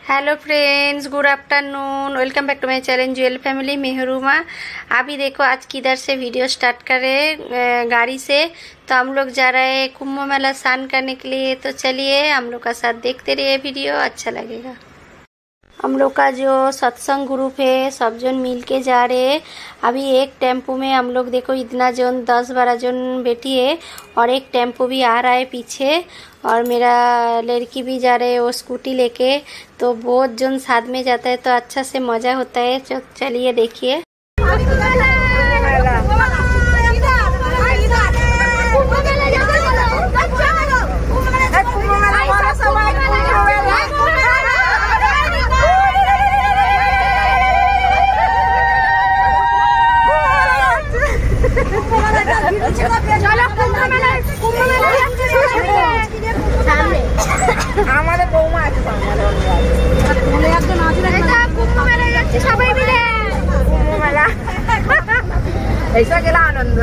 Hello friends, good afternoon. Welcome back to my channel jewel family. मैं हूं रूमा। अभी देखो आज किधर से वीडियो स्टार्ट करें, गाड़ी से। तो हम लोग जा रहे हैं कुंभ मेला स्नान करने के लिए। तो चलिए हम लोग का साथ देखते रहिए, वीडियो अच्छा लगेगा। हम लोग का जो सत्संग ग्रुप है सब जन मिल के जा रहे हैं। अभी एक टेम्पो में हम लोग देखो इतना जन 10-12 जन बैठी है और एक टेम्पो भी आ रहा है पीछे। और मेरा लड़की भी जा रहे है वो स्कूटी लेके। तो बहुत जन साथ में जाता है तो अच्छा से मजा होता है। चलिए देखिए। ऐसा केला आनंद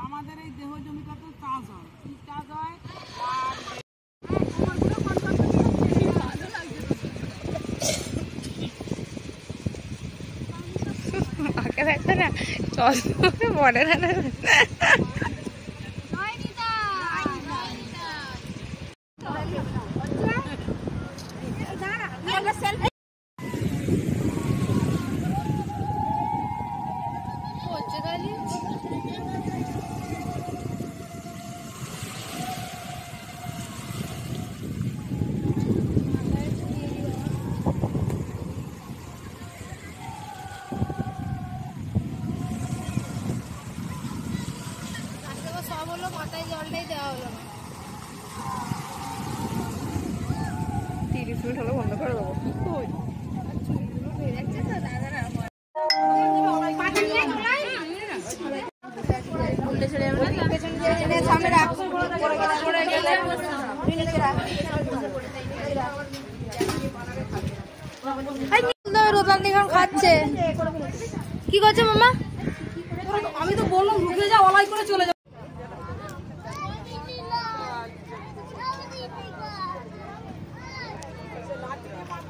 আমাদের এই দেহ জমিটাতে চাষ হয়, কি চাষ হয় না চশমা পড়ে না। মাথায় জলটাই দেওয়া হলো না। 30 মিনিট হলো বন্ধ করে দেবো। খাচ্ছে কি করছে মামা? আমি তো বললাম ঢুকে যা, অলাই করে চলে